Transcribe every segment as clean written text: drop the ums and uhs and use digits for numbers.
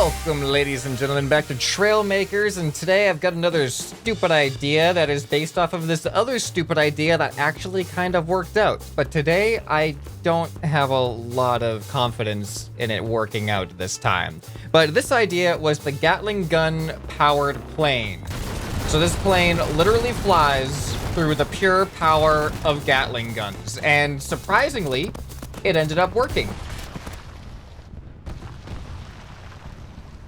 Welcome, ladies and gentlemen, back to Trailmakers, and today I've got another stupid idea that is based off of this other stupid idea that actually kind of worked out. But today, I don't have a lot of confidence in it working out this time. But this idea was the Gatling gun-powered plane. So this plane literally flies through the pure power of Gatling guns, and surprisingly, it ended up working.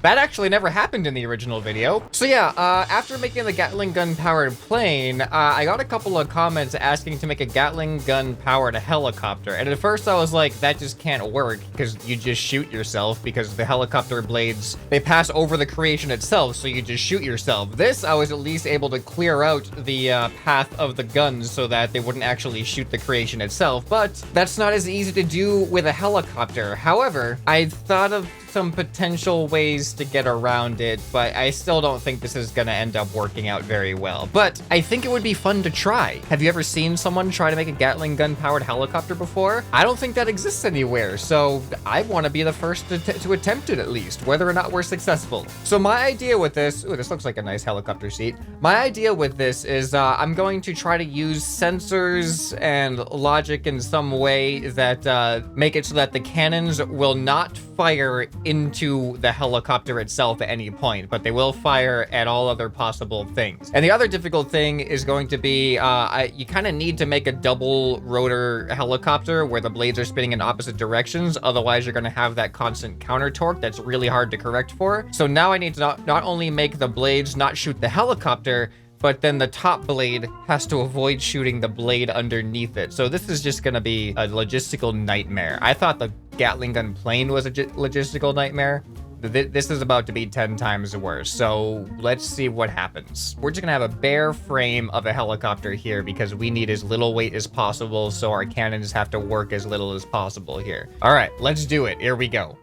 That actually never happened in the original video. So yeah, after making the Gatling gun-powered plane, I got a couple of comments asking to make a Gatling gun-powered helicopter. And at first I was like, that just can't work because you just shoot yourself because the helicopter blades, they pass over the creation itself, so you just shoot yourself. This, I was at least able to clear out the path of the guns so that they wouldn't actually shoot the creation itself, but that's not as easy to do with a helicopter. However, I thought of some potential ways to get around it, but I still don't think this is gonna end up working out very well. But I think it would be fun to try. Have you ever seen someone try to make a Gatling gun-powered helicopter before? I don't think that exists anywhere, so I want to be the first to attempt it at least, whether or not we're successful. So my idea with this, ooh, this looks like a nice helicopter seat. My idea with this is I'm going to try to use sensors and logic in some way that make it so that the cannons will not fire into the helicopter itself at any point, but they will fire at all other possible things. And the other difficult thing is going to be, you kind of need to make a double rotor helicopter where the blades are spinning in opposite directions. Otherwise, you're going to have that constant counter torque that's really hard to correct for. So now I need to not only make the blades not shoot the helicopter, but then the top blade has to avoid shooting the blade underneath it. So this is just gonna be a logistical nightmare. I thought the Gatling gun plane was a logistical nightmare. This is about to be 10 times worse, so let's see what happens. We're just gonna have a bare frame of a helicopter here because we need as little weight as possible, so our cannons have to work as little as possible here. All right, let's do it. Here we go.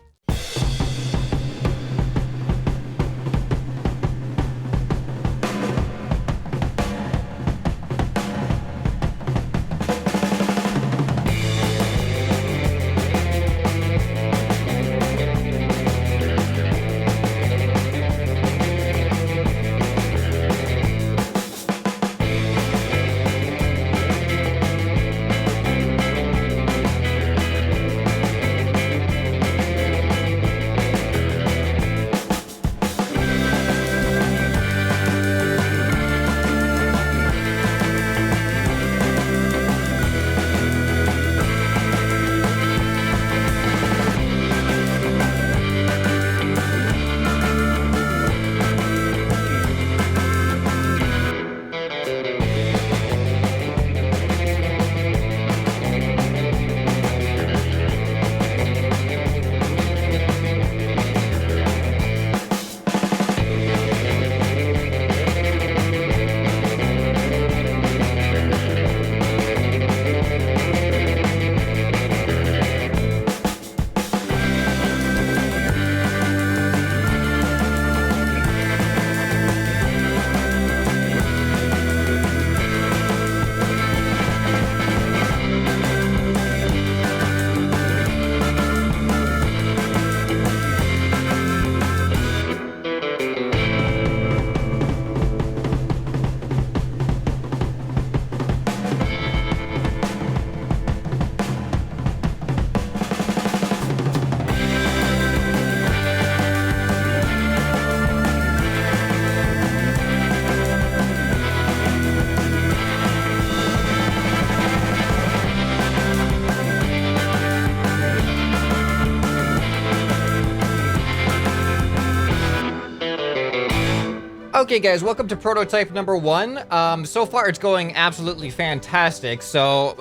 Okay guys, welcome to prototype number 1. So far it's going absolutely fantastic. So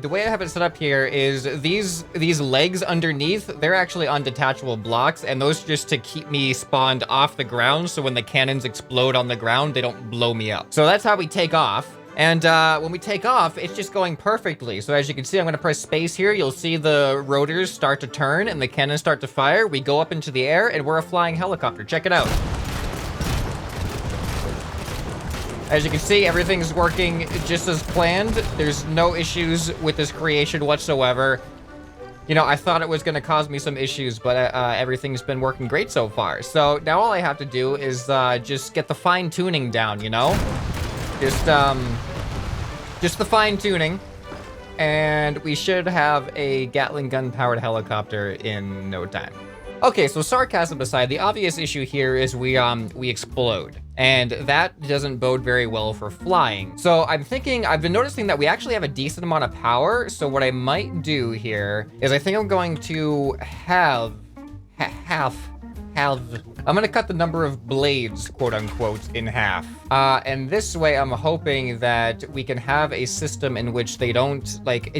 the way I have it set up here is these legs underneath, they're actually on detachable blocks, and those just to keep me spawned off the ground, so when the cannons explode on the ground, they don't blow me up. So that's how we take off. And when we take off, it's just going perfectly. So as you can see, I'm going to press space here. You'll see the rotors start to turn and the cannons start to fire. We go up into the air and we're a flying helicopter. Check it out. As you can see, everything's working just as planned. There's no issues with this creation whatsoever. you know, I thought it was going to cause me some issues, but everything's been working great so far. So now all I have to do is just get the fine tuning down, you know? Just the fine tuning. And we should have a Gatling gun powered helicopter in no time. Okay, so sarcasm aside, the obvious issue here is we explode, and that doesn't bode very well for flying. So I've been noticing that we actually have a decent amount of power. So what I might do here is I think I'm going to I'm gonna cut the number of blades, quote unquote, in half. And this way I'm hoping that we can have a system in which they don't, like,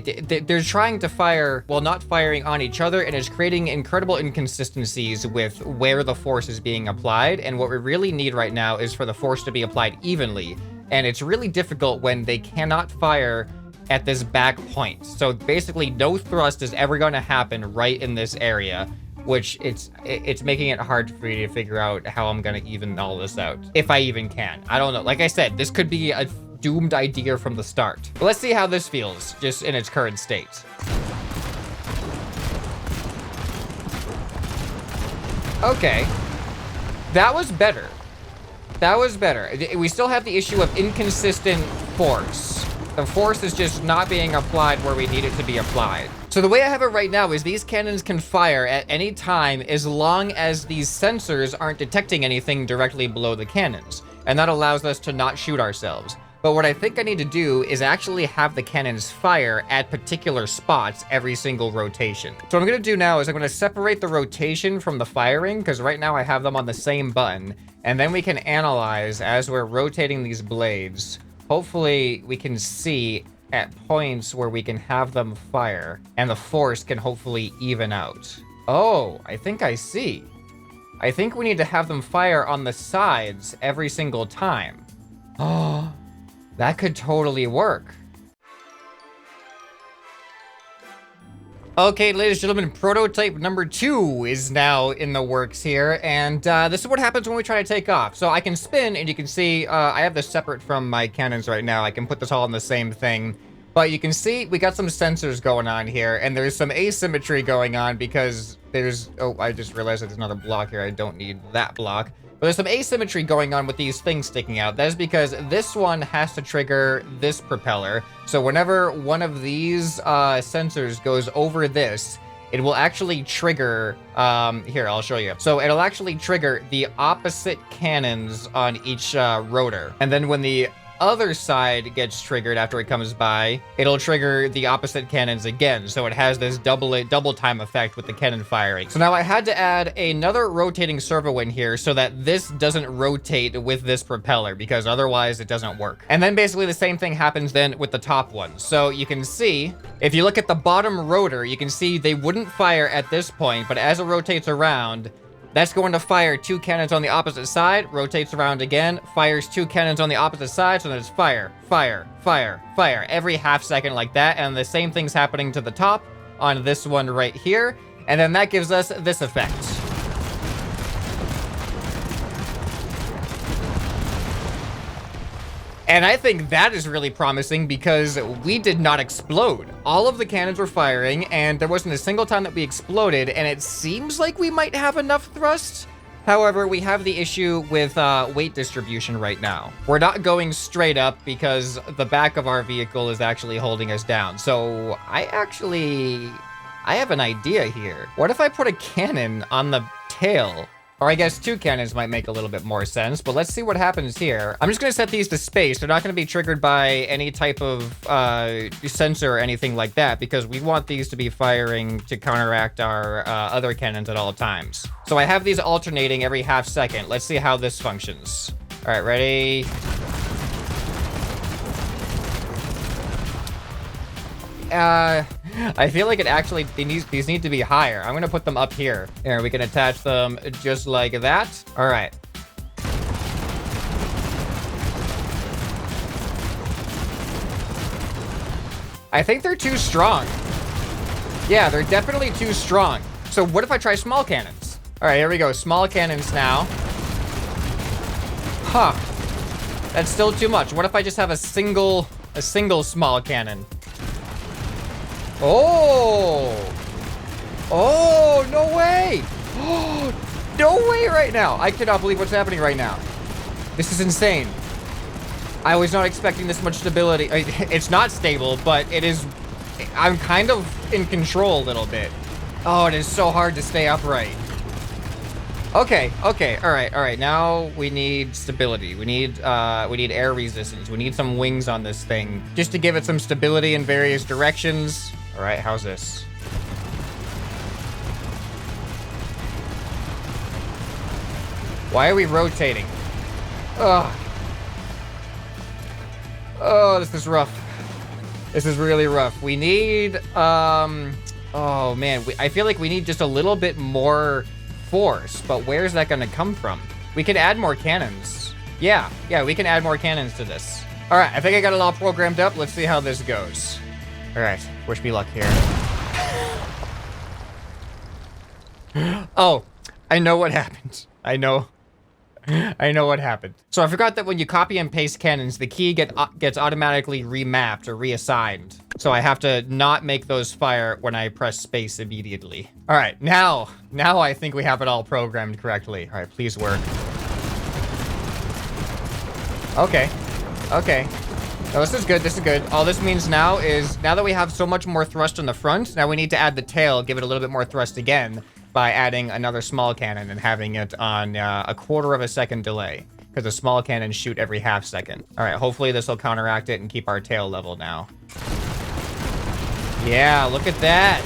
they're trying to fire while not firing on each other, and it's creating incredible inconsistencies with where the force is being applied. And what we really need right now is for the force to be applied evenly. And it's really difficult when they cannot fire at this back point. So basically no thrust is ever gonna happen right in this area, which it's making it hard for me to figure out how I'm gonna even all this out. If I even can. I don't know. Like I said, this could be a doomed idea from the start. But let's see how this feels, just in its current state. Okay. That was better. That was better. We still have the issue of inconsistent force. The force is just not being applied where we need it to be applied. So the way I have it right now is these cannons can fire at any time as long as these sensors aren't detecting anything directly below the cannons. And that allows us to not shoot ourselves. But what I think I need to do is actually have the cannons fire at particular spots every single rotation. So what I'm gonna do now is I'm gonna separate the rotation from the firing, because right now I have them on the same button. And then we can analyze as we're rotating these blades. Hopefully we can see at points where we can have them fire, and the force can hopefully even out. Oh, I think I see. I think we need to have them fire on the sides every single time. Oh, that could totally work. Okay, ladies and gentlemen, prototype number 2 is now in the works here, and this is what happens when we try to take off. So I can spin, and you can see I have this separate from my cannons right now. I can put this all on the same thing, but you can see we got some sensors going on here, and there's some asymmetry going on because there's, oh, I just realized there's another block here. I don't need that block. But there's some asymmetry going on with these things sticking out. That is because this one has to trigger this propeller. So whenever one of these sensors goes over this, it will actually trigger, here, I'll show you. So it'll actually trigger the opposite cannons on each rotor. And then when the other side gets triggered after it comes by, it'll trigger the opposite cannons again. So it has this double time effect with the cannon firing. So now I had to add another rotating servo in here so that this doesn't rotate with this propeller, because otherwise it doesn't work. And then basically the same thing happens then with the top one. So you can see, if you look at the bottom rotor, you can see they wouldn't fire at this point, but as it rotates around, that's going to fire 2 cannons on the opposite side, rotates around again, fires 2 cannons on the opposite side, so then it's fire, fire, fire, fire, every half second like that, and the same thing's happening to the top on this one right here, and then that gives us this effect. And I think that is really promising because we did not explode. All of the cannons were firing, and there wasn't a single time that we exploded, and it seems like we might have enough thrust. However, we have the issue with weight distribution right now. We're not going straight up because the back of our vehicle is actually holding us down. So I have an idea here. What if I put a cannon on the tail? Or I guess 2 cannons might make a little bit more sense, but let's see what happens here. I'm just gonna set these to space. They're not gonna be triggered by any type of sensor or anything like that, because we want these to be firing to counteract our other cannons at all times. So I have these alternating every half second. Let's see how this functions. All right, ready? I feel like it actually, these need to be higher. I'm gonna put them up here. Here, we can attach them just like that. All right. I think they're too strong. Yeah, they're definitely too strong. So what if I try small cannons? All right, here we go. Small cannons now. Huh. That's still too much. What if I just have a single small cannon? Oh, Oh, no way. No way right now. I cannot believe what's happening right now. This is insane. I was not expecting this much stability. It's not stable, but it is. I'm kind of in control a little bit. Oh, it is so hard to stay upright. Okay, all right. Now we need stability. We need air resistance. We need some wings on this thing just to give it some stability in various directions. All right, how's this? Why are we rotating? Ugh. Oh, this is rough. This is really rough. We need, oh man, I feel like we need just a little bit more force, but where's that gonna come from? We can add more cannons. Yeah, we can add more cannons to this. All right, I think I got it all programmed up. Let's see how this goes. All right, wish me luck here. Oh, I know what happened. I know what happened. So I forgot that when you copy and paste cannons, the key gets automatically remapped or reassigned. So I have to not make those fire when I press space immediately. All right, now I think we have it all programmed correctly. All right, please work. Okay. No, this is good. All this means now is, now that we have so much more thrust in the front, now we need to add the tail, give it a little bit more thrust again, by adding another small cannon and having it on a 1/4 of a second delay, because the small cannons shoot every 1/2 second. All right, hopefully this will counteract it and keep our tail level now. Yeah, look at that.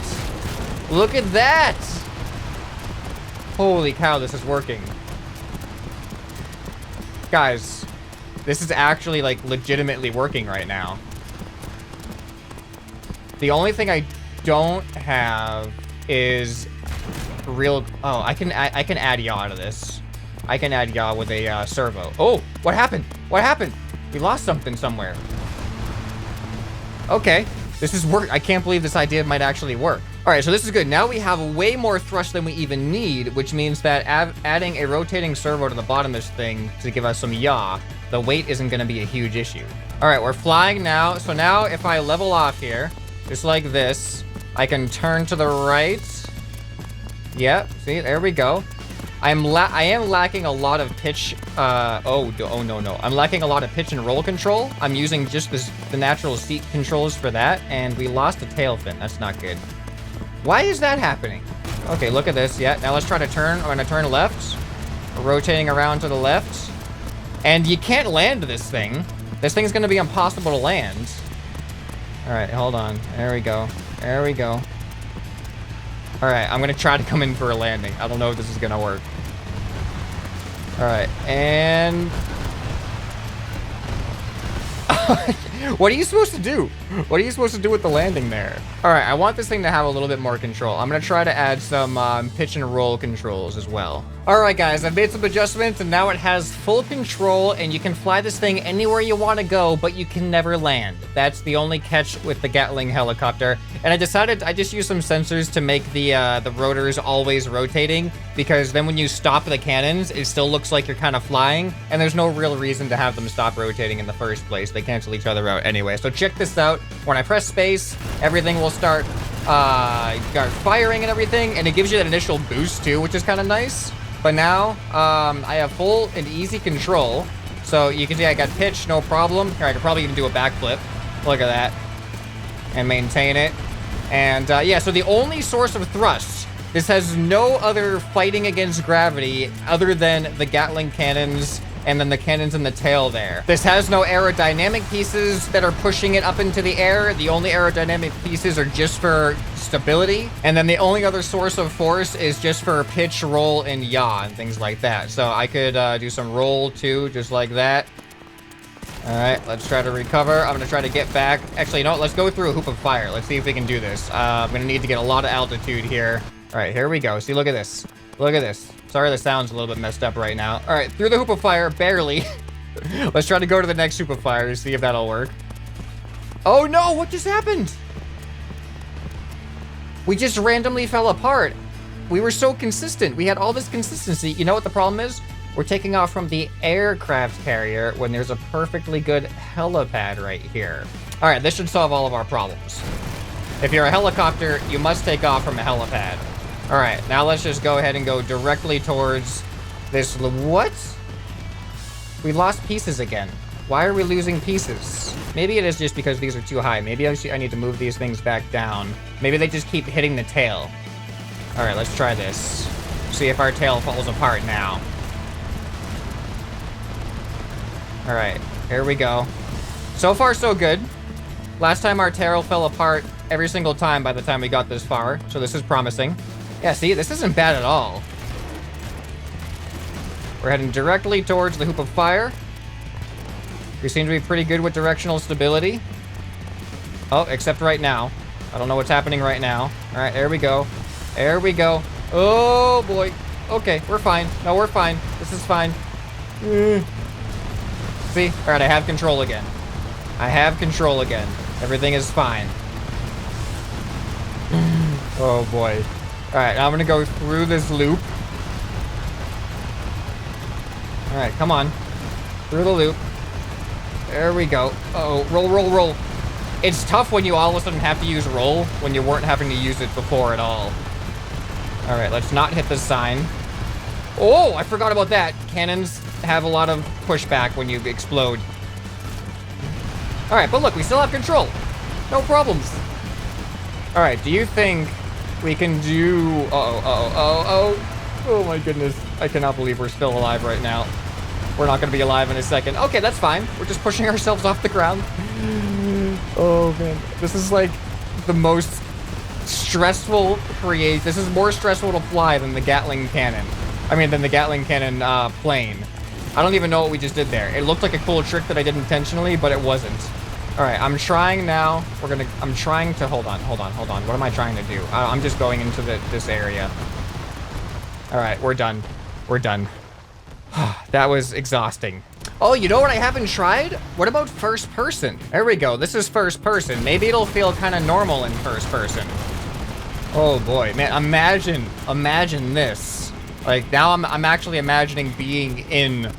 Look at that. Holy cow, this is working. Guys, this is actually like legitimately working right now. The only thing I don't have is real. Oh, I can add yaw to this. I can add yaw with a servo. Oh, what happened? What happened? We lost something somewhere. Okay, this is work. I can't believe this idea might actually work. All right, so this is good. Now we have way more thrust than we even need, which means that adding a rotating servo to the bottom of this thing to give us some yaw, the weight isn't going to be a huge issue. All right, we're flying now. So now if I level off here, just like this, I can turn to the right. Yep, see, there we go. I am lacking a lot of pitch. Oh no. I'm lacking a lot of pitch and roll control. I'm using just the natural seat controls for that, and we lost a tail fin. That's not good. Why is that happening? Okay, look at this. Yeah, now let's try to turn. I'm gonna turn left. We're rotating around to the left. And you can't land this thing. This thing's gonna be impossible to land. All right, hold on. There we go. There we go. All right, I'm gonna try to come in for a landing. I don't know if this is gonna work. All right, and... What are you supposed to do? What are you supposed to do with the landing there? All right, I want this thing to have a little bit more control. I'm gonna try to add some pitch and roll controls as well. All right, guys, I've made some adjustments and now it has full control and you can fly this thing anywhere you want to go, but you can never land. That's the only catch with the Gatling helicopter. And I decided I just use some sensors to make the rotors always rotating, because then when you stop the cannons, it still looks like you're kind of flying, and there's no real reason to have them stop rotating in the first place. They cancel each other out anyway. So check this out. When I press space, everything will start firing and everything, and it gives you that initial boost too, which is kind of nice. But now, I have full and easy control. So you can see I got pitch, no problem. Here, I could probably even do a backflip. Look at that. And maintain it. And yeah, so the only source of thrust, this has no other fighting against gravity other than the Gatling cannons and then the cannons in the tail there. This has no aerodynamic pieces that are pushing it up into the air. The only aerodynamic pieces are just for stability. And then the only other source of force is just for pitch, roll, and yaw and things like that. So I could do some roll too, just like that. All right, let's try to recover. I'm gonna try to get back. Actually, you know what? Let's go through a hoop of fire. Let's see if we can do this. I'm gonna need to get a lot of altitude here. All right, here we go. See, look at this. Look at this. Sorry, the sound's a little bit messed up right now. All right, through the hoop of fire, barely. Let's try to go to the next hoop of fire to see if that'll work. Oh no, what just happened? We just randomly fell apart. We were so consistent. We had all this consistency. You know what the problem is? We're taking off from the aircraft carrier when there's a perfectly good helipad right here. All right, this should solve all of our problems. If you're a helicopter, you must take off from a helipad. All right, now let's just go ahead and go directly towards this. What? We lost pieces again. Why are we losing pieces? Maybe it is just because these are too high. Maybe I need to move these things back down. Maybe they just keep hitting the tail. All right, let's try this. See if our tail falls apart now. All right, here we go. So far, so good. Last time our tail fell apart every single time by the time we got this far, so this is promising. Yeah, see, this isn't bad at all. We're heading directly towards the hoop of fire. We seem to be pretty good with directional stability. Oh, except right now. I don't know what's happening right now. All right, there we go. There we go. Oh, boy. Okay, we're fine. No, we're fine. This is fine. See? All right, I have control again. I have control again. Everything is fine. Oh, boy. All right, now I'm going to go through this loop. All right, come on. Through the loop. There we go. Uh-oh, roll, roll, roll. It's tough when you all of a sudden have to use roll when you weren't having to use it before at all. All right, let's not hit the sign. Oh, I forgot about that. Cannons have a lot of pushback when you explode. All right, but look, we still have control. No problems. All right, do you think we can do... Oh my goodness. I cannot believe we're still alive right now. We're not going to be alive in a second. Okay, that's fine. We're just pushing ourselves off the ground. Oh, man. This is like the most stressful create. This is more stressful to fly than the Gatling cannon. I mean, than the Gatling cannon plane. I don't even know what we just did there. It looked like a cool trick that I did intentionally, but it wasn't. All right, I'm trying now. I'm trying to, hold on. What am I trying to do? I'm just going into this area. All right, we're done. We're done. That was exhausting. Oh, you know what I haven't tried? What about first person? There we go. This is first person. Maybe it'll feel kind of normal in first person. Oh boy, man, imagine this. Like now I'm actually imagining being in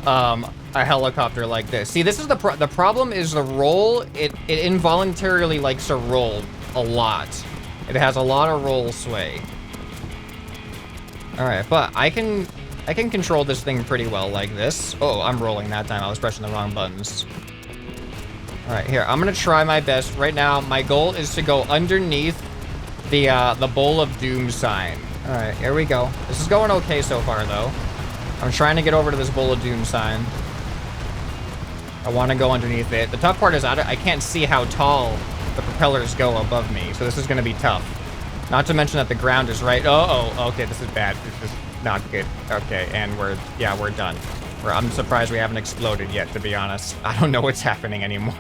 a helicopter like this. See, this is the problem is the roll. It involuntarily likes to roll a lot. It has a lot of roll sway. All right, but I can control this thing pretty well like this. Oh, I'm rolling that time. I was pressing the wrong buttons. All right, here. I'm gonna try my best. Right now, my goal is to go underneath the Bowl of Doom sign. All right, here we go. This is going okay so far, though. I'm trying to get over to this Bowl of Doom sign. I want to go underneath it. The tough part is I can't see how tall the propellers go above me, so this is gonna be tough. Not to mention that the ground is right. Okay, this is bad. This is not good. Okay, and we're done. I'm surprised we haven't exploded yet, to be honest. I don't know what's happening anymore.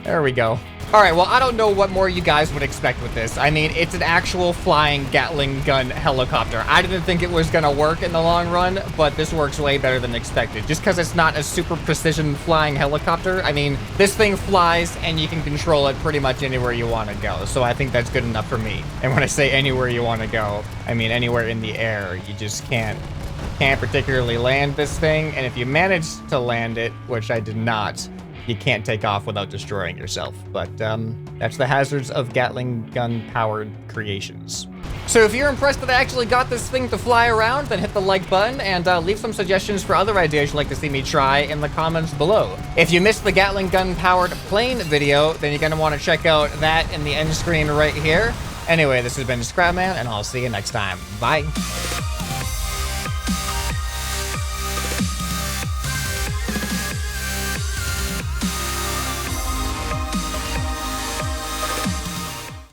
There we go. All right, well, I don't know what more you guys would expect with this. I mean, it's an actual flying Gatling gun helicopter. I didn't think it was gonna work in the long run, but this works way better than expected. Just because it's not a super precision flying helicopter, I mean, this thing flies and you can control it pretty much anywhere you want to go. So I think that's good enough for me. And when I say anywhere you want to go, I mean anywhere in the air. You just can't particularly land this thing. And if you manage to land it, which I did not, you can't take off without destroying yourself. But that's the hazards of Gatling gun-powered creations. So if you're impressed that I actually got this thing to fly around, then hit the like button and leave some suggestions for other ideas you'd like to see me try in the comments below. If you missed the Gatling gun-powered plane video, then you're gonna want to check out that in the end screen right here. Anyway, this has been ScrapMan, and I'll see you next time. Bye.